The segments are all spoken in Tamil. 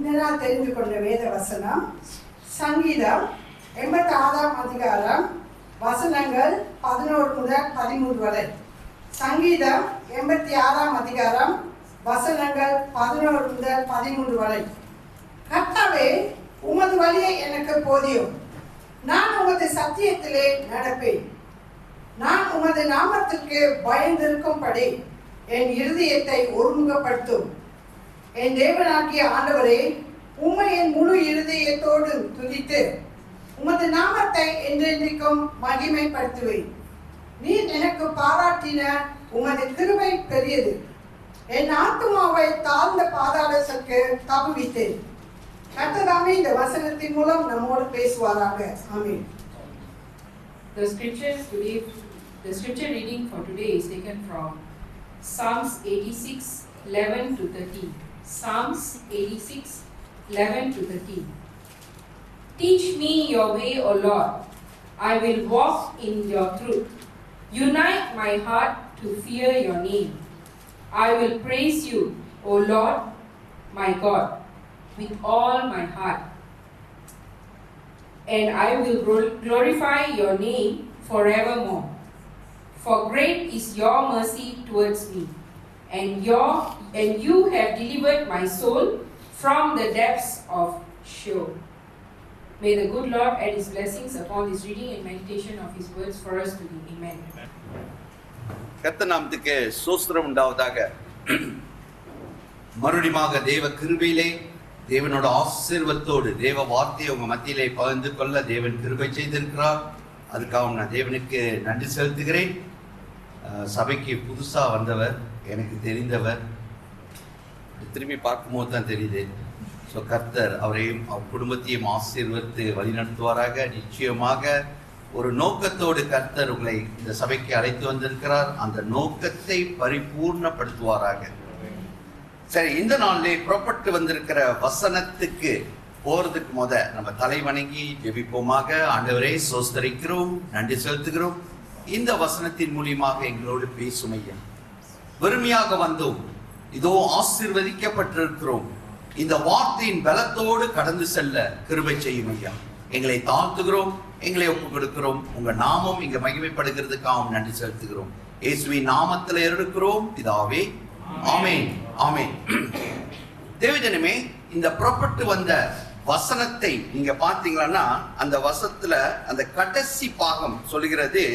இந்த நாள் தெரிந்து கொண்ட வேத வசனம் சங்கீதம் 86ஆம் அதிகாரம் வசனங்கள் 11 முதல் 13 வரை. சங்கீதம் 86ஆம் அதிகாரம் வசனங்கள் 11 முதல் 13 வரை. கர்த்தாவே, உமது வழியை எனக்கு போதியும். நான் உமது சத்தியத்திலே நடப்பேன். நான் உமது நாமத்திற்கு பயந்திருக்கும்படி என் இருதயத்தை ஒருமுகப்படுத்தும். என் தேவனாகிய ஆண்டவரே, உம்மை என் முழு இருதயத்தோடு துதித்து உமது நாமத்தை என்றென்றைக்கும் மகிமைப்படுத்துவேன். நீர் எனக்கு பாராட்டின உமது கிருபை பெரியது. என் ஆத்துமாவை தாழ்ந்த பாதாளத்திற்கு தப்புவித்தேன். கர்த்தராமே இந்த வசனத்தின் மூலம் நம்மோடு பேசுவாராக. ஆமென். The scripture reading for today is taken from Psalms 86:11 to 13. Psalms 86:11 to 13. Teach me your way, O Lord. I will walk in your truth. Unite my heart to fear your name. I will praise you, O Lord, my God, with all my heart. And I will glorify your name forevermore. For great is your mercy towards me, and you have delivered my soul from the depths of Sheol. May the good Lord add his blessings upon this reading and meditation of his words for us today. Amen. கர்த்தர் நாமத்துக்கு ஸ்தோத்திரம் உண்டாவதாக. மறுபடியுமாக தேவ கிருபையிலே தேவனோட ஆசீர்வாதத்தோடு தேவ வார்த்தையை உங்க மத்தியிலே பகிர்ந்து கொள்ள தேவன் கிருபை செய்திருக்கிறார். அதுக்காக நான் தேவனுக்கு நன்றி செலுத்துகிறேன். சபைக்கு புதுசா வந்தவர், எனக்கு தெரிந்தவர், திரும்பி பார்க்கும்போது தான் தெரியுது. ஸோ கர்த்தர் அவரையும் அவர் குடும்பத்தையும் ஆசீர்வதித்து வழிநடத்துவாராக. நிச்சயமாக ஒரு நோக்கத்தோடு கர்த்தர் உங்களை இந்த சபைக்கு அழைத்து வந்திருக்கிறார். அந்த நோக்கத்தை பரிபூர்ணப்படுத்துவாராக. சரி, இந்த நாளிலே புறப்பட்டு வந்திருக்கிற வசனத்துக்கு போறதுக்கு நம்ம தலை வணங்கி ஜெபிப்போமாக. ஆண்டவரே, ஸ்தோத்திரிக்கிறோம், நன்றி செலுத்துகிறோம். இந்த வசனத்தின் மூலியமாக எங்களோடு பேசும் ஐயா. வெறுமையாக வந்தோம், இதோ ஆசீர்வதிக்கப்பட்டிருக்கிறோம். இந்த வார்த்தையின் பலத்தோடு கடந்து செல்ல கிருபை செய்யும் ஐயா. எங்களை தாழ்த்துகிறோம், எங்களை ஒப்புக் கொடுக்கிறோம். உங்க நாமம் இங்க மகிமைப்படுகிறதுக்காக நன்றி செலுத்துகிறோம். இயேசுவின் நாமத்தில் இருக்கிறோம் பிதாவே, ஆமென், ஆமென். தேவஜனமே, இந்த புறப்பட்டு வந்த வசனத்தை நீங்க பார்த்தீங்கன்னா அந்த வசனத்துல அந்த கடைசி பாகம் சொல்லுகிறது,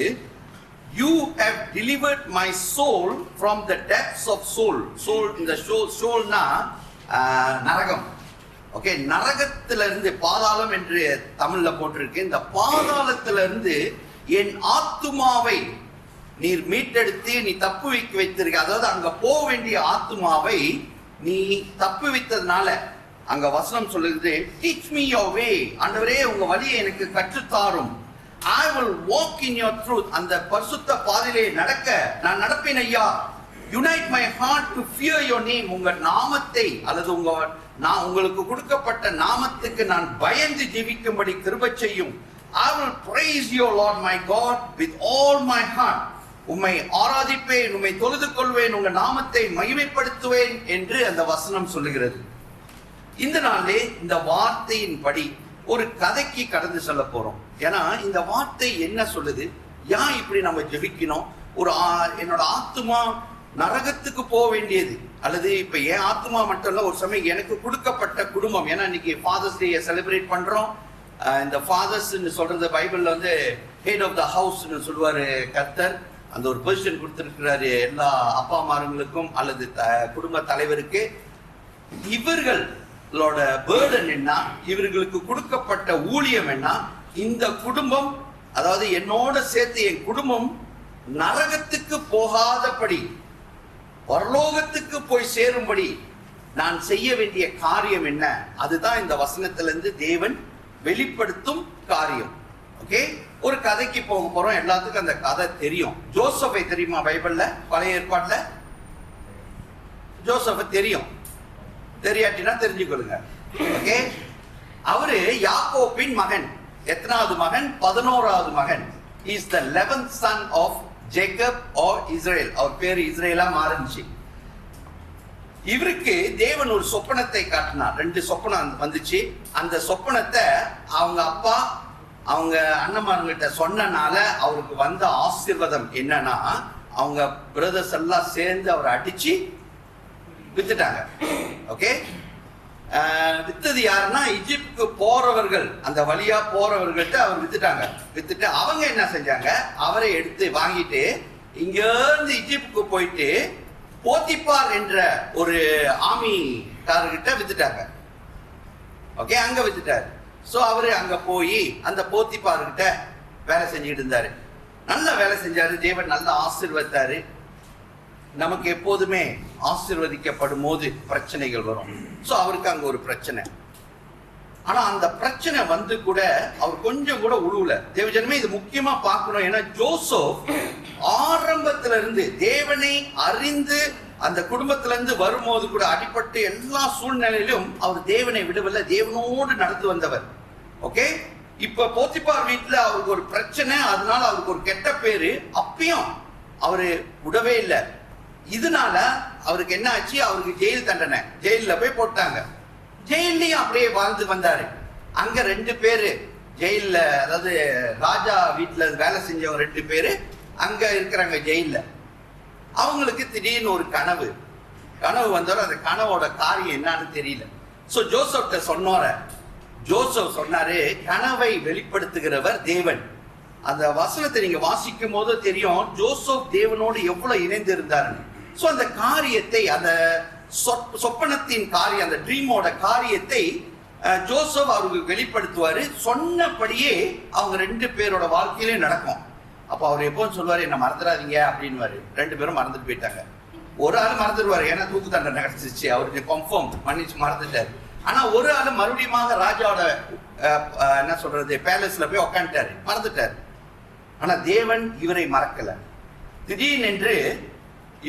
you have delivered my soul from the depths of soul. soul இந்த soulனா நரகம். ஓகே, நரகத்திலிருந்து, பாதாளம் என்று தமிழ்ல போட்டிருக்கு. இந்த பாதாளத்திலிருந்து என் ஆத்துமாவை நீர் மீட்டெடுத்து நீ தப்பு வைத்திருக்க. அதாவது அங்க போக வேண்டிய ஆத்துமாவை நீ தப்பு வைத்ததுனால அங்க வசனம் சொல்லுகிறது, டீச் மீ யுவர் வே. ஆண்டவரே, உங்க வழியை எனக்கு கற்றுத்தாரும். I will walk in your truth. அந்த பரிசுத்த பாதையிலே நடக்க நான் நடப்பேன் ஐயா. Unite my heart to fear your name. உங்க நாமத்தை அல்லது உங்களுக்கு கொடுக்கப்பட்ட நாமத்துக்கு நான் பயந்து ஜீவிக்கும்படி கிருபை செய்யும். I will praise you, Lord my God, with all my heart. உம்மை ஆராதிப்பேன், உம்மை தொழுது கொள்வேன், உங்க நாமத்தை மகிமைப்படுத்துவேன் என்று அந்த வசனம் சொல்லுகிறது. இந்த நாளிலே இந்த வார்த்தையின் படி ஒரு கதைக்கு கடந்து செல்ல போறோம். ஏன்னா இந்த வார்த்தை என்ன சொல்லுது, ஏன் இப்படி நம்ம ஜெபிக்கணும்? என்னோட ஆத்துமா நரகத்துக்கு போக வேண்டியது, அல்லது இப்ப என் ஆத்துமா மட்டும் இல்ல, ஒரு சமயம் எனக்கு கொடுக்கப்பட்ட குடும்பம். ஏன்னா இன்னைக்கு ஃபாதர்ஸ் டே செலிப்ரேட் பண்றோம். இந்த ஃபாதர்ஸ் சொல்றது பைபிள்ல ஹெட் ஆஃப் த ஹவுஸ் சொல்லுவாரு கர்த்தர். அந்த ஒரு பொசிஷன் கொடுத்திருக்கிறாரு எல்லா அப்பா அம்மாருங்களுக்கும் அல்லது குடும்ப தலைவருக்கு. இவர்களோட பேர்டன் என்ன, இவர்களுக்கு கொடுக்கப்பட்ட ஊழியம் என்ன, இந்த குடும்பம், அதாவது என்னோட சேர்த்து என் குடும்பம் நரகத்துக்கு போகாதபடி பரலோகத்துக்கு போய் சேரும்படி நான் செய்ய வேண்டிய காரியம் என்ன, அதுதான் இந்த வசனத்திலிருந்து தேவன் வெளிப்படுத்தும் காரியம். ஓகே, ஒரு கதைக்கு போக போறோம். எல்லாத்துக்கும் அந்த கதை தெரியும். ஜோசப்பை தெரியுமா? பைபிள்ல பழைய ஏற்பாடுல ஜோசப்பை தெரியும். தெரியாட்டினா தெரிஞ்சுக்கொள்ளுங்க. ஓகே, அவரு யாக்கோபின் மகன். எத்தனாவது மகன்? 11வது மகன். Is the 11th son of Jacob or Israel. அவர் பேர் இஸ்ரேலா மாறுச்சு. இவருக்கு தேவன் ஒரு சொப்பனத்தை காட்டினார். 2 சொப்பனம் வந்துச்சு. அந்த சொப்பனத்தை அவங்க அப்பா அவங்க அண்ணன்மார்கிட்ட சொன்னனால அவருக்கு வந்த ஆசீர்வாதம் என்னன்னா, அவங்க பிரதர்ஸ் எல்லாம் சேர்ந்து அவரை அடிச்சு வித்துட்டாங்க. ஓகே, வித்தது யாருன்னா எகிப்துக்கு போறவர்கள், அந்த வழியா போறவர்கள்ட்ட அவர் வித்துட்டு அவங்க என்ன செஞ்சாங்க, அவரை எடுத்து வாங்கிட்டு இங்க இருந்து எகிப்துக்கு போயிட்டு போத்திபார் என்ற ஒரு ஆர்மிக்காரர்கிட்ட வித்துட்டாங்க. ஓகே, அங்க வித்துட்டாரு. சோ அவரு அங்க போய் அந்த போத்திபார்கிட்ட வேலை செஞ்சுட்டு இருந்தாரு. நல்ல வேலை செஞ்சாரு. தேவன் நல்ல ஆசீர்வதித்தாரு. நமக்கு எப்போதுமே ஆசீர்வதிக்கப்படும் போது பிரச்சனைகள் வரும். சோ அவருக்கு அங்க ஒரு பிரச்சனை. ஆனா அந்த பிரச்சனை வந்து கூட அவர் கொஞ்சம் கூட உழுவல. தேவஜனமே இது முக்கியமா பார்க்கணும். ஏன்னா ஜோசப் ஆரம்பத்துல இருந்து தேவனை அறிந்து அந்த குடும்பத்துல இருந்து வரும்போது கூட அடிபட்டு எல்லா சூழ்நிலையிலும் அவர் தேவனை விடவில்லை, தேவனோடு நடந்து வந்தவர். ஓகே, இப்ப போத்திபார் வீட்டுல அவருக்கு ஒரு பிரச்சனை, அதனால அவருக்கு ஒரு கெட்ட பேரு. அப்பயும் அவரு விடவே இல்லை. இதனால அவருக்கு என்ன ஆச்சு, அவருக்கு ஜெயில் தண்டனை, ஜெயில போய் போட்டாங்க. ஜெயிலையும் அப்படியே வாழ்ந்து வந்தாரு. அங்க 2 பேரு ஜெயில, அதாவது ராஜா வீட்டுல வேலை செஞ்சவங்க 2 பேரு அங்க இருக்கிறாங்க ஜெயில. அவங்களுக்கு திடீர்னு ஒரு கனவு வந்தவர். அந்த கனவோட காரியம் என்னன்னு தெரியல. சோ ஜோசப்ட்ட ஜோசப் சொன்னாரு, கனவை வெளிப்படுத்துகிறவர் தேவன். அந்த வசனத்தை நீங்க வாசிக்கும் போது தெரியும் ஜோசப் தேவனோடு எவ்வளவு இணைந்து இருந்தாருன்னு. சோ அந்த காரியத்தை, அந்த சொப்பனத்தின் காரியம், அந்த ட்ரீமோட காரியத்தை ஜோசப் அவருக்கு வெளிப்படுத்துவாரு. சொன்னபடியே அவங்க 2 பேரோட வாழ்க்கையிலே நடக்கும். அப்ப அவர் எப்போதும் சொல்லுவாரு, என்ன மறந்துடாதீங்க அப்படின்னு. 2 பேரும் மறந்துட்டு போயிட்டாங்க. ஒரு ஆள் மறந்துடுவாரு, ஏன்னா தூக்கு தண்டனை கிடைச்சிச்சு, அவருக்கு கன்ஃபார்ம் மன்னிச்சு மறந்துட்டாரு. ஆனா ஒரு ஆள் மறுபடியும் ராஜாவோட என்ன சொல்றது பேலஸ்ல போய் உட்காந்துட்டாரு, மறந்துட்டாரு. ஆனா தேவன் இவரை மறக்கல. திடீர்னு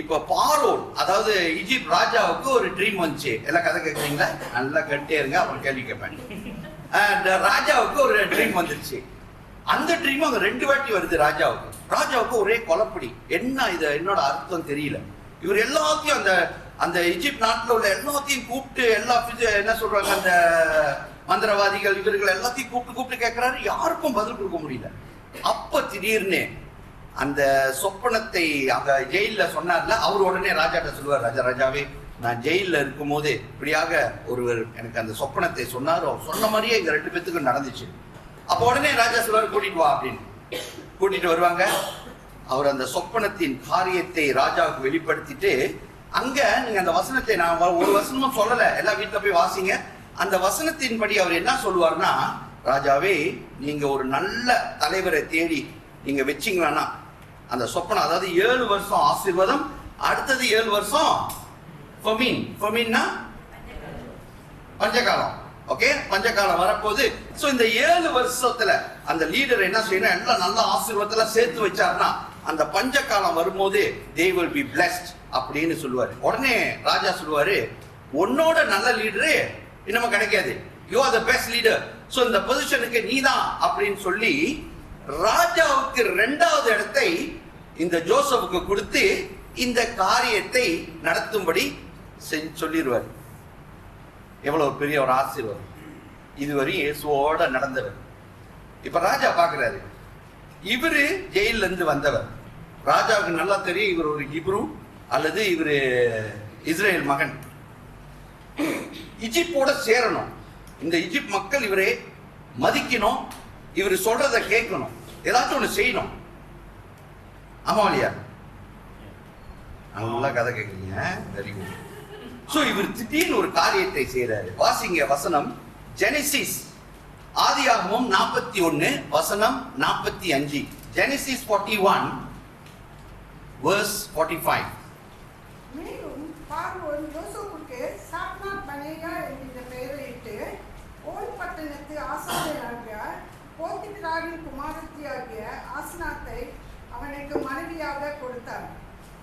இப்ப பார்வோன், அதாவது ஈஜிப்ட் ராஜாவுக்கு ஒரு ட்ரீம் வந்துச்சு. எல்லாம் கதை கேட்குறீங்களா? நல்லா கேட்டே இருங்க, அப்புறம் கேள்வி கேட்பேன். ராஜாவுக்கு ஒரு ட்ரீம் வந்துருச்சு. அந்த ட்ரீம் அங்க 2 வாட்டி வருது ராஜாவுக்கு ஒரே குழப்படி. என்ன இது, என்னோட அர்த்தம் தெரியல. இவர் எல்லாத்தையும் அந்த எகிப்து நாட்டுல உள்ள எல்லாத்தையும் கூப்பிட்டு என்ன சொல்றாங்க, அந்த மந்திரவாதிகள் இவர்கள் எல்லாத்தையும் கூப்பிட்டு கேட்கிறாரு. யாருக்கும் பதில் கொடுக்க முடியல. அப்ப திடீர்னு அந்த சொப்பனத்தை அங்க ஜெயில சொன்னார்ல, அவர் உடனே ராஜாட்ட சொல்லுவார், ராஜாவே நான் ஜெயில இருக்கும் போது இப்படியாக ஒருவர் எனக்கு அந்த சொப்பனத்தை சொன்னார், அவர் சொன்ன மாதிரியே எங்க 2 பேத்துக்கும் நடந்துச்சு. அப்ப உடனே ராஜா சொல்லுவார், கூட்டிட்டு வா அப்படின்னு. கூட்டிட்டு வருவாங்க. அவர் அந்த சொப்பனத்தின் காரியத்தை ராஜாவுக்கு வெளிப்படுத்திட்டு, அங்க நீங்க அந்த வசனத்தை, நான் ஒரு வசனமும் சொல்லல, எல்லா வீட்டுல போய் வாசிங்க. அந்த வசனத்தின்படி அவர் என்ன சொல்லுவார்னா, ராஜாவே நீங்க ஒரு நல்ல தலைவரை தேடி நீங்க வச்சீங்களான்னா அந்த சொப்பனம், அதாவது 7 வருஷம் ஆசீர்வாதம், அடுத்தது 7 வருஷம் ஃபமீன்னா பஞ்சகாலம். ஓகே, பஞ்சகாலம் வரப்போகுது. சோ இந்த 7 வருஷத்துல அந்த லீடர் என்ன செய்யணும், எல்லாம் நல்ல ஆசீர்வாதத்துல சேர்த்து வச்சாருன்னா அந்த பஞ்சகாலம் வரும்போது they will be blessed அப்படின்னு சொல்லுவாரு. உடனே ராஜா சொல்லுவாரு, உன்னோட நல்ல லீடரு இன்னமும் கிடைக்காது, you are the best leader, so இந்த பொசிஷனுக்கு நீதான் அப்படின்னு சொல்லி ராஜாவுக்கு 2வது இடத்தை இந்த ஜோசப்புக்கு கொடுத்து இந்த காரியத்தை நடத்தும்படி சொல்லிடுவார். எவ்வளவு பெரிய ஒரு ஆசீர்வாதம். இதுவரை இயேசுவோட நடந்தவர். இப்ப ராஜா பாக்குறாரு, இவரு ஜெயில இருந்து வந்தவர். ராஜாவுக்கு நல்லா தெரியும் இவர் ஒரு ஹீப்ரு அல்லது இவரு இஸ்ரேல் மகன். எகிப்தோட சேரணும், இந்த எகிப்து மக்கள் இவரே மதிக்கணும், இவர் சொல்றத கேட்கணும், ஏதாச்சும் ஒண்ணு செய்யணும். ஆமா இல்லையா? நல்லா கதை கேட்குறீங்க, வெரி குட். சோ இவர் திடீர்னு ஒரு காரியத்தை செய்யறாரு. வாசிங்க வசனம், ஜெனிசிஸ் ஆதியாகமம் 41 வசனம் 45. Genesis 41 verse 45. மேலும் பார்வோன் யோசேப்புக்கு சாப்நாத் பனேயா என்கிற பெயரையிட்டு ஓல் பட்டணத்து ஆசாரியனாகிய போத்திபிராவின் குமாரத்தியாகிய ஆஸ்நாத்தை அவனுக்கு மனைவியாக கொடுத்தார்.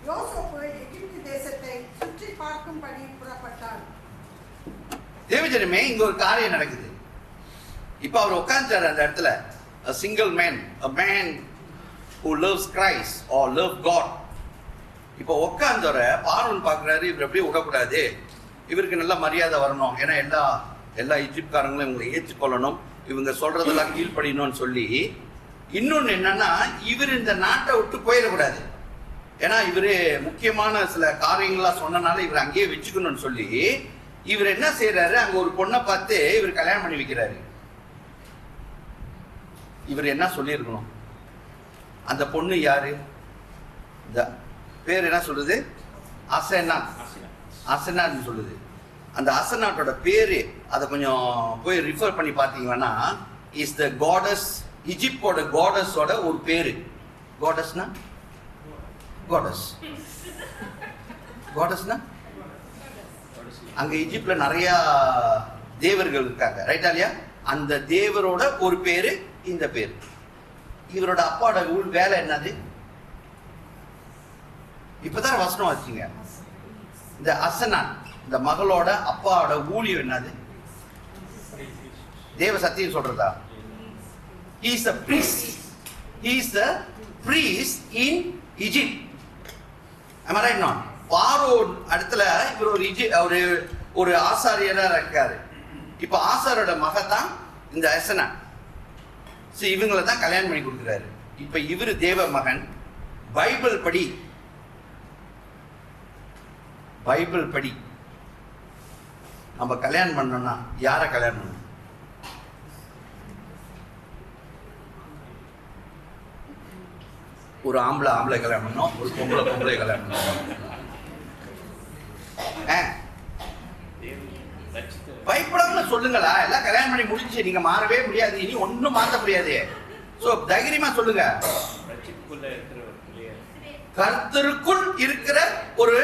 யோசேப்பு எகிப்து தேசத்தை சுற்றி பார்க்கும்படி புறப்பட்டார். தேவஜனமே, இங்க ஒரு காரியம் நடக்குது. இப்ப அவர் உட்கார்ந்தார் அந்த இடத்துல. a single man, a man who loves Christ or love God. இப்ப உட்கார்ந்தவரை பார்வன் பாக்குறாரு, இவர் அப்படியே விடக்கூடாது, இவருக்கு நல்ல மரியாதை வரணும், ஏன்னா எல்லா ஈஜிப்ட்காரங்களும் இவங்களை ஏற்றுக்கொள்ளணும், இவங்க சொல்றதெல்லாம் கீழ்ப்படியணும்னு சொல்லி. இன்னொன்னு என்னன்னா, இவர் இந்த நாட்டை விட்டு போயிடக்கூடாது, ஏன்னா இவரு முக்கியமான சில காரியங்கள்லாம் சொன்னனால இவர் அங்கேயே வச்சுக்கணும்னு சொல்லி இவர் என்ன செய்யறாரு, அங்க ஒரு பொண்ணை பார்த்து இவர் கல்யாணம் பண்ணி வைக்கிறாரு. இவர் என்ன சொல்லியிருக்கணும்? அந்த பொண்ணு யாரு? இந்த பேர் என்ன சொல்லுது? அசனான்னு சொல்லுது. அந்த அசனாட்டோட பேரு அதை கொஞ்சம் போய் ரிஃபர் பண்ணி பார்த்தீங்கன்னா, இஸ் த காடஸ், ஈஜிப்டோட காடஸோட ஒரு பேரு. காடஸ்னா காடஸ்னா அங்க ஈஜிப்ட்ல நிறைய தேவர்கள் இருக்காங்க, ரைட்டா இல்லையா? அந்த தேவரோட ஒரு பேரு இந்த பேரு. இவரோட அப்பாவோட வேலை என்னது? இப்பதான் வசனம் வச்சுங்க. இந்த அசனான், இந்த மகளோட அப்பாவோட ஊழியம் என்னது? தேவ சத்தியம் சொல்றதா? He is a priest. He is the priest in Egypt. Am I right now? பார்வோன் இடத்துல இவர் ஒரு ஆசாரியரா இருக்காரு. இப்ப ஆசாரோட மகன் தான் இந்த அசனா. இவங்களை தான் கல்யாணம் பண்ணி கொடுக்குறாரு. இப்ப இவரு தேவ மகன். பைபிள் படி நம்ம கல்யாணம் பண்ணோம்னா யார கல்யாணம் பண்ணணும்? ஒரு ஆம்பளை கல்யாணம் பண்ணணும், ஒரு பொம்பளை கல்யாணம் பண்ணணும். பயப்படாம சொல்லுங்களா, எல்லாம் கல்யாணம் பண்ணி முடிச்சு, நீங்க மாறவே முடியாது, இனி ஒன்னும் மாற்ற முடியாது. சோ தைரியமா சொல்லுங்க, கர்த்தருக்குள் இருக்கிற ஒரு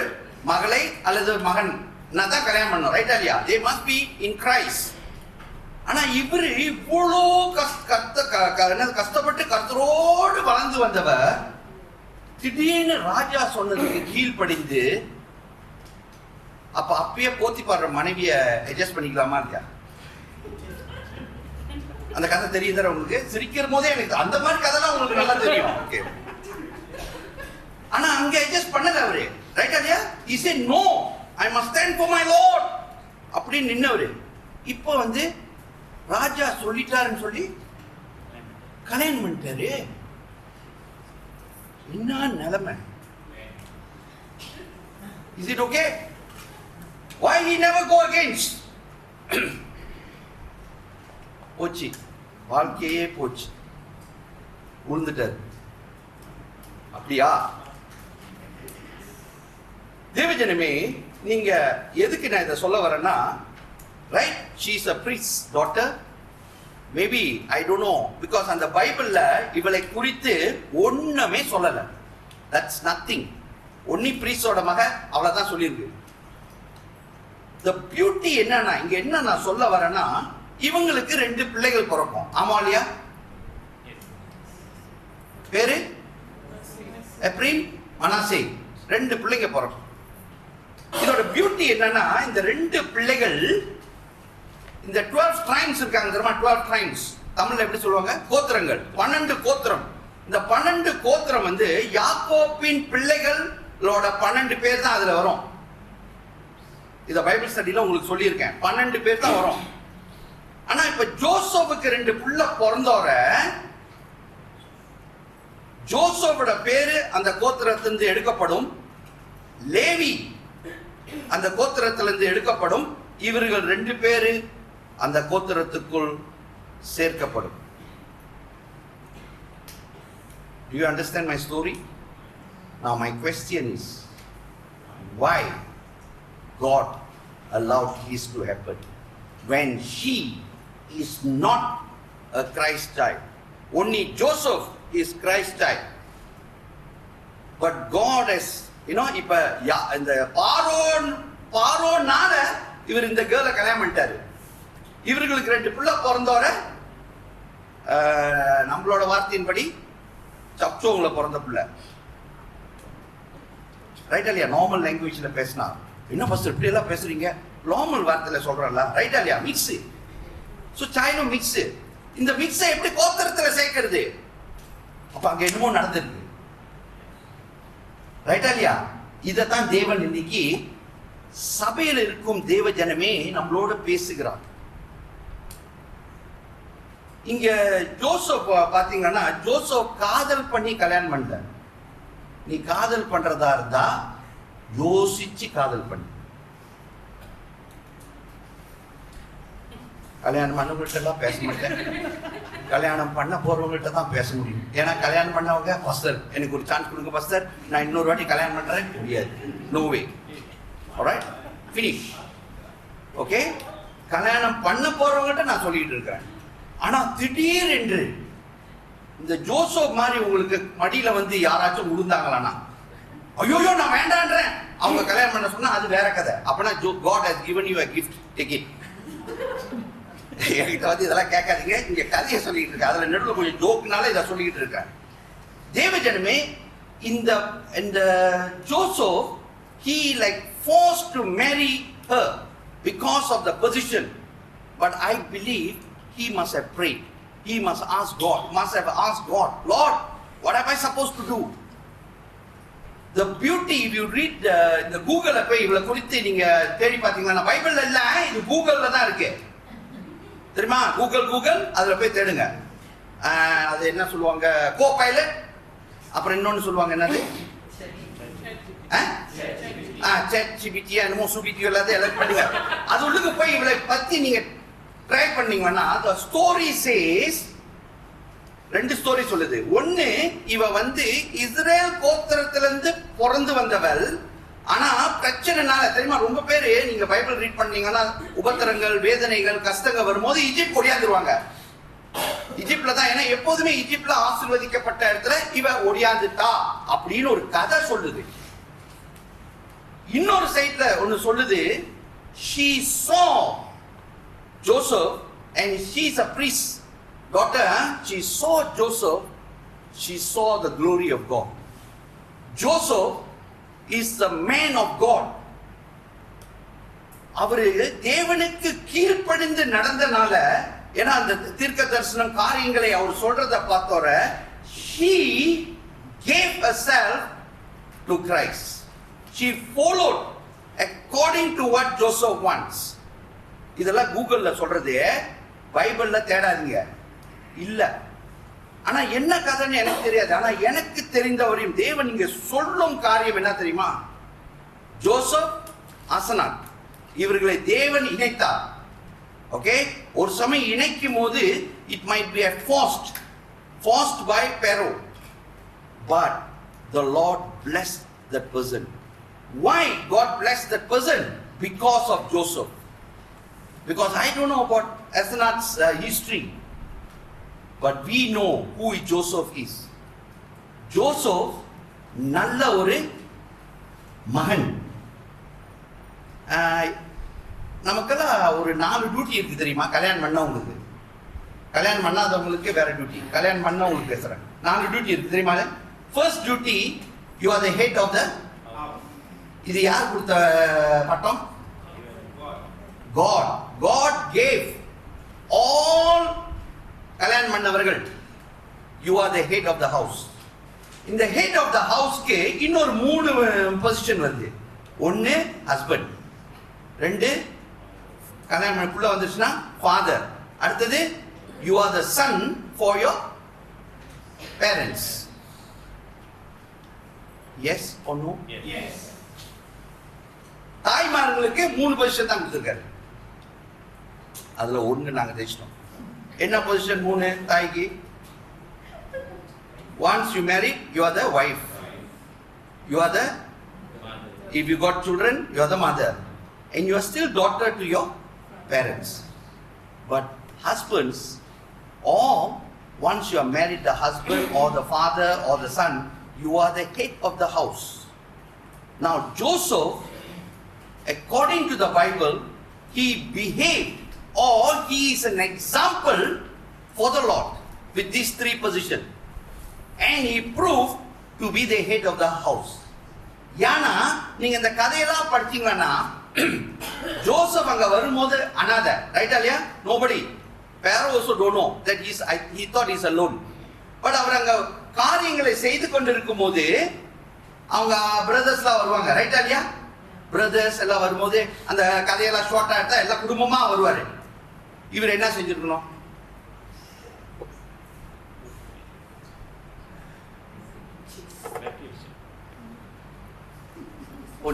மகளை அல்லது மகன் நான் தான் கல்யாணம் பண்ணணும், ரைட்டா இல்லையா? they must be in Christ. ஆனா இவரு இவ்வளோ கஷ்டப்பட்டு கர்த்தரோடு வளர்ந்து வந்தவர் திடீர்னு ராஜா சொன்னதுக்கு கீழ்ப்படிந்து, அப்பயே போத்திபார் மனைவிய அட்ஜஸ்ட் பண்ணிக்கலாமா இல்லையா? அந்த கதை தெரியும் தானே உங்களுக்கு? சிரிக்கிற போதே எனக்கு அந்த மாதிரி கதைலாம் உங்களுக்கு நல்லா தெரியும். ஓகே, ஆனா அங்க அட்ஜஸ்ட் பண்ணல அவரு, ரைட்டா இல்லையா? he said no, I must stand for my Lord அப்படின்னு நின்னவரு. இப்போ ராஜா சொல்லிட்டாருன்னு சொல்லி கல்யாணம் பண்ணிட்டாரு. என்ன நிலைமை? Is it okay? Why he never go against? போச்சு, வாழ்க்கையே போச்சு, உழுந்துட்டாரு. அப்படியா? தேவஜனமே, நீங்க எதுக்கு நான் இதை சொல்ல வரேன்னா, right, she is a priest's daughter, maybe I don't know, because அந்த பைபிள்ல இவளை குறித்து ஒண்ணுமே சொல்லல. that's nothing. ஒன்னி பிரீஸ்டோட மக அவ்வளவுதான் சொல்லியிருக்கு. the beauty என்னன்னா, இங்க என்ன நான் சொல்ல வரேன்னா, இவங்களுக்கு 2 பிள்ளைகள் பிறக்கும். ஆமா இல்லையா? பேரு எப்ரீம், மனாசே, 2 பிள்ளைங்க பிறக்கும். இதோட பியூட்டி என்னன்னா, இந்த 2 பிள்ளைகள் இந்த 12 ட்ரைப்ஸ் இருக்காங்க தெரியுமா? 12 ட்ரைப்ஸ் தமிழ்ல எப்படி சொல்லுவாங்க? கோத்திரங்கள். 12 கோத்திரம். இந்த 12 கோத்திரம் யாக்கோபின் பிள்ளைகளோட 12 பேர் தான் அதுல வரும். இத பைபிள் ஸ்டடில உங்களுக்கு சொல்லியிருக்கேன், 12 பேர் தான் வரும். ஆனா இப்ப ஜோசப்புக்கு 2 புள்ள பிறந்தோர, ஜோசப்போட பேரு அந்த கோத்திரத்திலிருந்து எடுக்கப்படும், லேவி அந்த கோத்திரத்திலிருந்து எடுக்கப்படும். இவர்கள் 2 பேரு அந்த கோத்திரத்துக்குள் சேர்க்கப்படும். Do you understand my story? Now my question is, why God allowed this to happen when he is not a Christ child? Only Joseph is Christ child, but God has, இப்ப இந்த பார்வோனால இவர் இந்த கேர்ளை கல்யாணம் பண்ணிட்டாரு. இவர்களுக்கு 2 பிள்ளை பிறந்தோட, நம்மளோட வார்த்தையின்படி சப்சோங்கள பிறந்த பிள்ளை, ரைட்டா இல்லையா? நார்மல் லாங்குவேஜ்ல பேசினா என்ன ஃபர்ஸ்ட் இப்படி எல்லாம் பேசுறீங்க, நார்மல் வார்த்தையில சொல்றல, ரைட்டா இல்லையா? மிக்ஸ். So cyano mix. இந்த மிக்ஸை எப்படி கோத்திரத்துல சேர்க்கிறது? அப்ப அங்க என்னமோ நடந்திருக்கு, ரைட்டா இல்லையா? இதைத்தான் தேவன் இன்னைக்கு சபையில் இருக்கும் தேவ ஜனமே நம்மளோட பேசுகிறார். இங்க ஜோசப் பாத்தீங்கன்னா, ஜோசப் காதல் பண்ணி கல்யாணம் பண்ண. நீ காதல் பண்றதா இருந்தா யோசிச்சு காதல் பண்ணு. கல்யாணம் பண்ணவங்கள்ட்ட எல்லாம் பேச மாட்டேன், கல்யாணம் பண்ண போறவங்கள்ட்ட தான் பேச முடியும். ஏன்னா கல்யாணம் பண்ணவங்க பாஸ்டர் எனக்கு ஒரு சான்ஸ் கொடுங்க பாஸ்டர், நான் இன்னொரு வாட்டி கல்யாணம் பண்றேன், முடியாது, no way. Alright, finish. Okay, கல்யாணம் பண்ண போறவங்கள்ட்ட நான் சொல்லிட்டு இருக்கிறேன். ஆனா திடீர் என்று இந்த ஜோசப் மாதிரி உங்களுக்கு மடியில வந்து யாராச்சும் விழுந்தாங்களான்னா, ஐயோ நான் வேண்டான்றேன், அவங்க கல்யாணம் பண்ண சொன்னா அது வேற கதை. அப்பனா God has given you a gift, take it. என்கிட்ட வந்து இதெல்லாம் கேட்காதீங்க, இங்க கதையை சொல்லிட்டு இருக்க, அதுல நடுவில் கொஞ்சம் ஜோக்குனால இதை சொல்லிட்டு இருக்கேன். தேவஜனமே, இந்த Joseph he like forced to marry her because of the position, but I believe he must have prayed, he must ask God, must have asked God, Lord, what am I supposed to do? The beauty, if you read the Google போய் இவளை குறித்து நீங்க தேடி பார்த்தீங்கன்னா, பைபிள்ல இல்ல, இது கூகுள்ல தான் இருக்கு தெரியுமா? கூகுள் அதுல போய் தேடுங்க. அது என்ன சொல்லுவாங்க, கோ பைலட், அப்புறம் இன்னொன்னு சொல்லுவாங்க என்னது, ChatGPT என்னமோ சுபிடி எல்லாத்தையும் எலக்ட் பண்ணுங்க. அது உள்ளுக்கு போய் இவளை பத்தி நீங்க ட்ரை பண்ணீங்கன்னா, the story says, ரெண்டு ஸ்டோரி சொல்லுது. ஒன்னு, இவ வந்து இஸ்ரேல் கோத்திரத்திலிருந்து பிறந்து வந்தவள். ஆனா பிரச்சனைனால தெரியுமா, ரொம்ப பேரு நீங்க பைபிள் ரீட் பண்ணீங்கன்னா, உபத்திரங்கள், வேதனைகள், கஷ்டங்கள் வரும்போது ஈஜிப்ட் ஒடியாந்துருவாங்க. ஈஜிப்ட்ல தான், ஏன்னா எப்போதுமே ஈஜிப்ட்ல ஆசீர்வதிக்கப்பட்ட இடத்துல இவ ஒடியாந்துட்டா அப்படின்னு ஒரு கதை சொல்லுது. இன்னொரு சைட்ல ஒன்னு சொல்லுது, she saw Joseph and she is a priest daughter, she saw Joseph, she saw the glory of God. Joseph is the man of God. அவரு தேவனுக்கு கீழ்ப்படிந்து நடந்தனால, ஏன்னா அந்த தீர்க்க தரிசனம் காரியங்களை அவர் சொல்றத பார்த்தோர, she gave herself to Christ. She followed according to what Joseph wants. இதெல்லாம் கூகுள்ல சொல்றது, பைபிள்ல தேடாதீங்க, இல்ல. ஆனா என்ன கதைன்னு எனக்கு தெரியாது. ஆனா எனக்கு தெரிந்தவரையும் தேவன் இங்க சொல்லும் காரியம் என்ன தெரியுமா, ஜோசப், ஆசனாத் இவர்களை தேவன் இணைத்தார். ஓகே, ஒரு சமயம் இணைக்கும் போது it might be a forced by Pharaoh, but the Lord blessed that person. Why God blessed that person? Because of Joseph. Because I don't know about Asenath's history, but we know who Joseph is. Joseph நல்ல ஒரு மகன். நமக்கெல்லாம் ஒரு 4 டியூட்டி இருக்கு தெரியுமா, கல்யாணம் பண்ணவங்களுக்கு. கல்யாணம் பண்ணாதவங்களுக்கு வேற டியூட்டி, கல்யாணம் பண்ணவங்களுக்கு பேசுறேன். 4 டியூட்டி இருக்கு தெரியுமா. First duty, you are the head of the. இது யார் கொடுத்த பட்டம்? God gave all கல்யாணம் பண்ணவர்கள், you are the head of the house. இந்த head of the house-க்கு இன்னொரு 3 பொசிஷன் வருது. ஒன்னு ஹஸ்பண்ட், 2 கல்யாணம் பண்ணக்குள்ள வந்துச்சுன்னா ஃபாதர், அடுத்தது you are the son for your parents. Yes or no? Yes. தாய்மார்களுக்கு 3 பொசிஷன் தான் கொடுத்திருக்காரு. அதுல ஒண்ணு நாங்க ஜெயிச்சிட்டோம். என்ன பொசிஷன் 3 தாய்க்கு? Once you marry, you are the wife. You are the, if you got children, you are the mother. And you are still daughter to your parents. But husbands, or once you are married, the husband or the father or the son, you are the head of the house. Now Joseph, according to the Bible, he behaved, or he is an example for the Lord with these 3 positions, and he proved to be the head of the house. ஏன்னா நீங்க இந்த கதையெல்லாம் படிச்சீங்கன்னா, ஜோசப் அங்க வரும்போது அனாதை, ரைட்டா இல்லையா? nobody, Pharaoh also don't know that he thought he's alone. But அவர் அங்க காரியங்களை செய்து கொண்டிருக்கும் போது அவங்க பிரதர்ஸ்லாம் வருவாங்க, ரைட்டா இல்லையா? பிரதர்ஸ் எல்லாம் வரும்போது அந்த கதையெல்லாம் ஷார்ட்டா எடுத்தா எல்லா குடும்பமா வருவாரு. இவர் என்ன செஞ்சிருக்கணும்?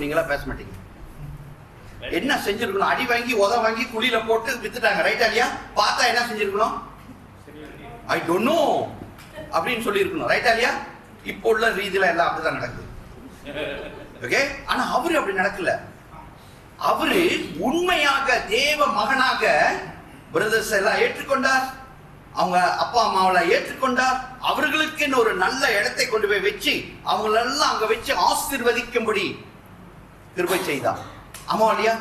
நீங்களா பேச மாட்டீங்க. என்ன செஞ்சிருக்கணும்? அடி வாங்கி உத வாங்கி குழியில போட்டு வித்துட்டாங்க, ரைட்டா இல்லையா? பார்த்தா என்ன செஞ்சிருக்கணும்? ஐ டோன்ட் நோ அப்படின்னு சொல்லி இருக்கணும், ரைட்டா இல்லையா? இப்போ உள்ள ரீதியில எல்லாம் அப்படிதான் நடக்குது. ஓகே, ஆனா அவரு அப்படி நடக்கல. அவரு உண்மையாக தேவ மகனாக பிரதர்ஸ் எல்லாம் ஏற்றுக்கொண்டார், அவங்க அப்பா அம்மாவெல்லாம் ஏற்றுக்கொண்டார், அவர்களுக்கு ஒரு நல்ல இடத்தை கொண்டு போய் வச்சு அவங்களெல்லாம் அங்க வச்சு ஆசீர்வதிக்கும்படி கிருபை செய்தார். ஆமா இல்லையா?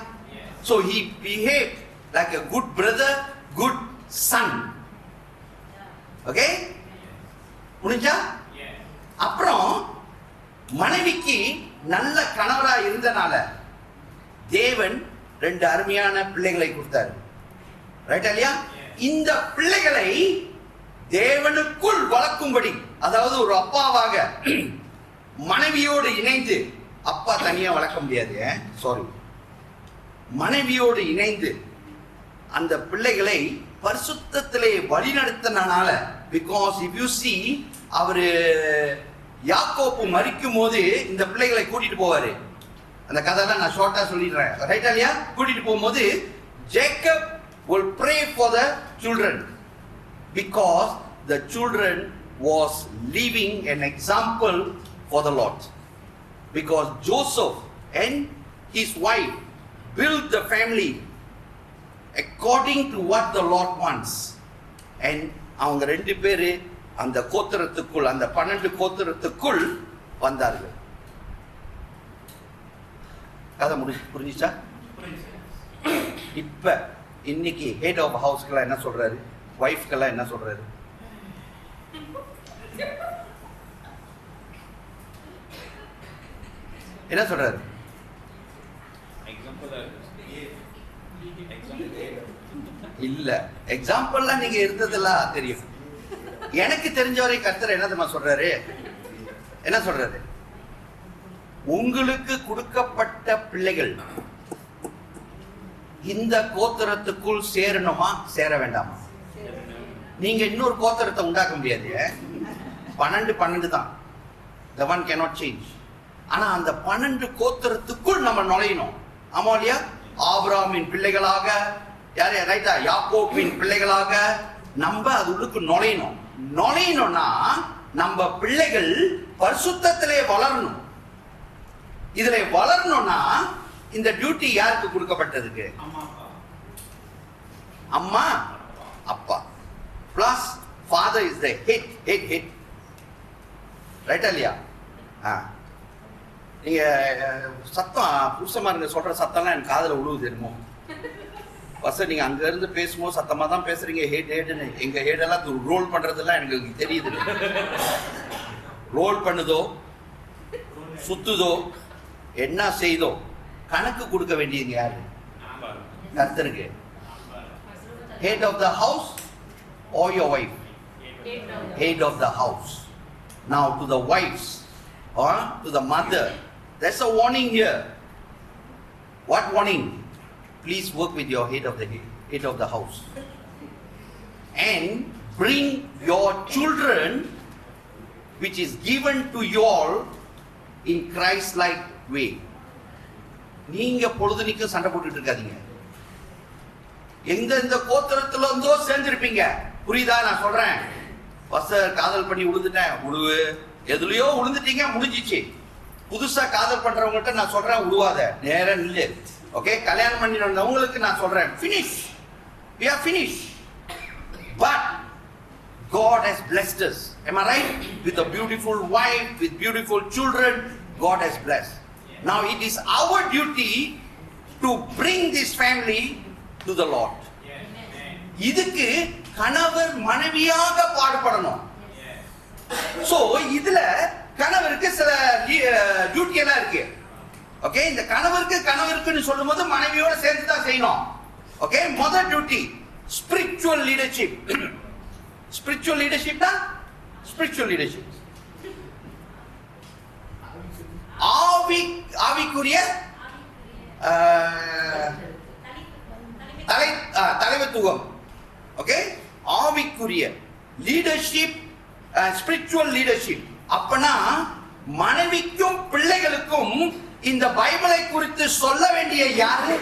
So he behaved like a good brother, good son. Okay? முடிஞ்சா? அப்புறம் மனைவிக்கு நல்ல கணவரா இருந்தனால தேவன் 2 அருமையான பிள்ளைகளை கொடுத்தார், ரைட் இல்லையா? இந்த பிள்ளைகளை தேவனுக்குள் வளர்க்கும்படி, அதாவது ஒரு அப்பாவாக மனைவியோடு இணைந்து, அப்பா தனியா வளர்க்க முடியாது, சாரி, மனைவியோடு இணைந்து அந்த பிள்ளைகளை பரிசுத்தத்திலே வழிநடத்தினால, பிகாஸ் இஃப் யூ see அவரு யாக்கோப்பு மரிக்கும் போது இந்த பிள்ளைகளை கூட்டிட்டு போவாரு. அந்த கதையெல்லாம் நான் ஷார்ட்டா சொல்லிடுறேன், ரைட்டா இல்லையா? கூட்டிட்டு போகும்போது Jacob will pray for the children because the children was leaving an example for the Lord, because Joseph and his wife built the family according to what the Lord wants. And அவங்க 2 பேரு அந்த கோத்திரத்துக்குள், அந்த 12 கோத்திரத்துக்குள் வந்தார்கள். கதை புரிஞ்சுச்சா? இப்ப இன்னைக்கு ஹெட் ஆஃப் ஹவுஸ்க்கெல்லாம் என்ன சொல்றாரு, வைஃப்க்கெல்லாம் என்ன சொல்றாரு? என்ன சொல்றாரு? இல்ல, எக்ஸாம்பிள்லாம் நீங்க இருந்ததெல்லாம் தெரியும். எனக்கு தெரிஞ்சவரை கர்த்தர் என்ன தெரியுமா சொல்றாரு? என்ன சொல்றாரு? உங்களுக்கு கொடுக்கப்பட்ட பிள்ளைகள் இந்த கோத்திரத்துக்குள் சேரணுமா சேர வேண்டாமா? நீங்க இன்னொரு கோத்திரத்தை உண்டாக்க முடியாது, 12 தான், the one cannot change. ஆனா அந்த 12 கோத்திரத்துக்குள் நம்ம நுழையணும். ஆமா இல்லையா? ஆபிரகாமின் பிள்ளைகளாக, யாரு ரைட்டா, யாக்கோபின் பிள்ளைகளாக நம்ம அது உள்ளுக்கு நுழையணும். நுழையணும்னா நம்ம பிள்ளைகள் பரிசுத்தத்திலே வளரணும். இதுல வளரணும்னா இந்த டியூட்டி யாருக்கு கொடுக்கப்பட்டதுக்கு? அம்மா அப்பா plus father is the head, ரைட்டா இல்லையா? நீங்க சத்தம் புருஷமா இருங்க சொல்ற சத்தம்லாம் எனக்கு காதுல விழுவுது என்னமோ. ஃபர்ஸ்ட் நீங்க அங்க இருந்து பேசும்போது சத்தமா தான் பேசுறீங்க, ஹெட்னு. எங்க ஹெடெல்லாம் ரோல் பண்றதெல்லாம் எனக்கு தெரியுது. ரோல் பண்ணுதோ சுத்துதோ என்ன செய்தோ கணக்கு கொடுக்க வேண்டியது யாரு? கர்த்தருக்கு. Head of the house or your wife? Head of the house. Now to the wives or to the mother, there's a warning here. What warning? Please work with your head of the house and bring your children which is given to you all in Christ-like way. நீங்க பொழுதுனிக்கும் சண்டை போட்டுட்டு இருக்காதீங்க. எந்த கோத்திரத்துல இருந்தோ சேர்ந்திருப்பீங்க, புரியுதா நான் சொல்றேன்? காதல் பண்ணி உழுந்துட்டேன், உழுவு எதுலயோ உழுந்துட்டீங்க, முடிஞ்சிச்சு. புதுசா காதல் பண்றவங்ககிட்ட நான் சொல்றேன், உழுவாத, நேரம் நில்லு. ஓகே, கல்யாணம் பண்ணினவங்களுக்கு நான் சொல்றேன், finish, we are finished. But God has blessed us, am I right? With a beautiful wife, with beautiful children, God has blessed. Now it is our duty to bring this family to the Lord. இதுக்கு கணவர் மனைவியாக பாடுபடணும். சோ இதுல கணவருக்கு சில டியூட்டி எல்லாம் இருக்கு. ஓகே, இந்த கணவருக்குன்னு சொல்லும்போது மனைவியோட சேர்ந்து தான் செய்யணும். ஓகே, முதல் duty spiritual leadership. Spiritual leadership தான் ஸ்பிரிச்சுவல் லீடர்ஷிப். ஆவிக்குரிய தலைவத்துவம். ஓகே, ஆவிக்குரிய லீடர்ஷிப், ஸ்பிரிச்சுவல் லீடர்ஷிப். அப்பனா மனைவிக்கும் பிள்ளைகளுக்கும் இந்த பைபிளை குறித்து சொல்ல வேண்டிய யாரு,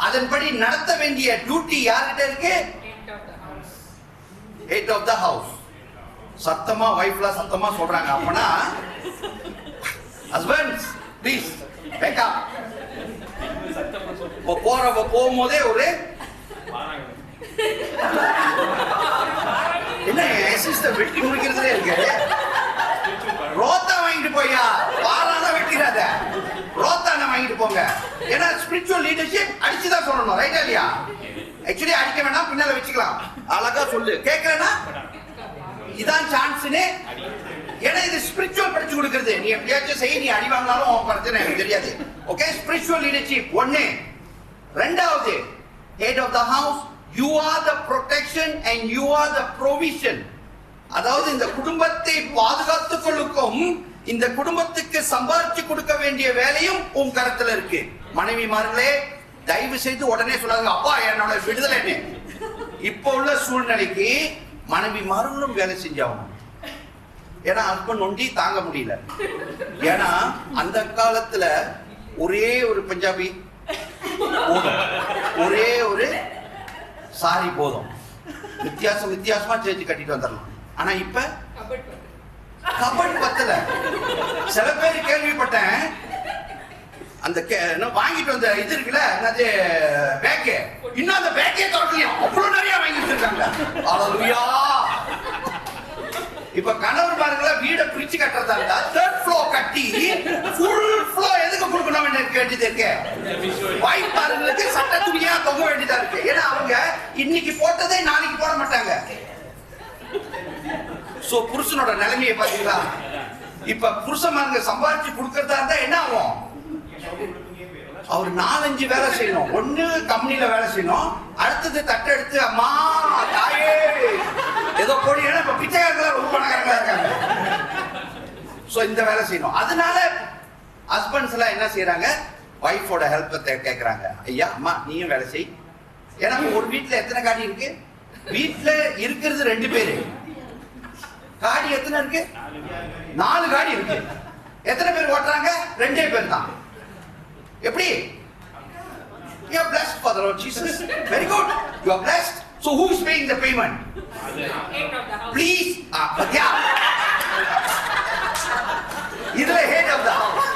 அதன்படி நடத்த வேண்டிய டியூட்டி யார்கிட்ட இருக்கு? Head of the house. சத்தமா வைஃப்ல சத்தமா சொல்றாங்க. அப்பனா ஹஸ்பண்ட்ஸ் ப்ளீஸ் பேக் அப். போகும்போதே ஒரு என்ன சிஸ்டர் வெட்டி முடிக்கிறதுலே இருக்கு. ரோத்தா வாங்கிட்டு போயா, பாராத வெட்டிடாத, ரோத்தான வாங்கிட்டு போங்க. ஏன்னா ஸ்பிரிச்சுவல் லீடர்ஷிப் அடிச்சுதான் சொல்லணும், ரைட்டா இல்லையா? ஆக்சுவலி அடிக்க வேணாம், பின்னால வச்சுக்கலாம், அழகா சொல்லு. கேட்கலன்னா இதான் சான்ஸ்னு. ஏன்னா இது ஸ்பிரிச்சுவல் படிச்சு கொடுக்கிறது. நீ எப்படியாச்சும் செய்ய, நீ அடி வாங்கினாலும் உன் பிரச்சனை எனக்கு தெரியாது. ஓகே, ஸ்பிரிச்சுவல் லீடர்ஷிப் ஒன்னு. ரெண்டாவது, head of the house, you are the protection and you are the provision. அதாவது இந்த குடும்பத்தை பாதுகாத்துக் கொள்ளுக்கும், இந்த குடும்பத்துக்கு சம்பாதிச்சு கொடுக்க வேண்டிய வேலையும் உன் கருத்துல இருக்கு. மனைவிமார்களே, தயவு செய்து உடனே சொல்லாங்க அப்பா என்னோட விடுதலை. இப்போ உள்ள சூழ்நிலைக்கு மனைவிமார்களும் வேலை செஞ்சாகணும். ஏன்னா ஹஸ்பண்ட் ஒண்டி தாங்க முடியல. ஏன்னா அந்த காலத்துல ஒரே ஒரு பஞ்சாபி போதும், ஒரே ஒரு சாரி போதும், வித்தியாசமா சேர்த்து கட்டிட்டு வந்துடலாம். ஆனா இப்ப கபட் பத்தல. சில பேர் கேள்விப்பட்டேன், அந்த வாங்கிட்டு வந்த இது இருக்குல்ல, என்னது பேக்கு, இன்னும் அந்த பேக்கே திறக்கலையும், அவ்வளவு நிறைய வாங்கி வச்சிருக்காங்க. அல்லேலூயா. இப்ப கணவர் பாருங்களா, வீட பிரிச்சு கட்டுறதா இருந்தா தேர்ட் ஃப்ளோர் கட்டி ஃபுல் ஃப்ளோர் எதுக்கு கொடுக்கணும் வேண்டியது இருக்கு. வைஃப் பாருங்களுக்கு சட்ட துணியா தொங்க வேண்டியதா இருக்கு. ஏன்னா அவங்க இன்னைக்கு போட்டதே நாளைக்கு போட மாட்டாங்க. சோ புருஷனோட நிலைமையை பாத்தீங்களா? இப்ப புருஷமாருங்க சம்பாதிச்சு கொடுக்கறதா இருந்தா என்ன ஆகும்? அவர் 4-5 வேலை செய்யணும். ஒண்ணு கம்பெனில வேலை செய்யணும், அடுத்தது தட்டெடுத்து அம்மா தாயே ஏதோ போடி. ஏன்னா இப்ப பிச்சைக்காரங்களா ரொம்ப பணக்காரங்களா இருக்காங்க. சோ இந்த வேலை செய்யணும். அதனால ஹஸ்பண்ட்ஸ் எல்லாம் என்ன செய்யறாங்க, வைஃபோட ஹெல்ப் கேட்கறாங்க. ஐயா அம்மா நீயும் வேலை செய். ஏன்னா ஒரு வீட்டுல எத்தனை காடி இருக்கு? வீட்டுல இருக்கிறது 2 பேரு. காடி எத்தனை இருக்கு? 4 காடி இருக்கு. எத்தனை பேர் ஓட்டுறாங்க? 2 பேர் தான். எப்படி? You are blessed for the Lord Jesus. Very good. You are blessed. So who is paying the payment? Please. Yeah. இதுல head of the house.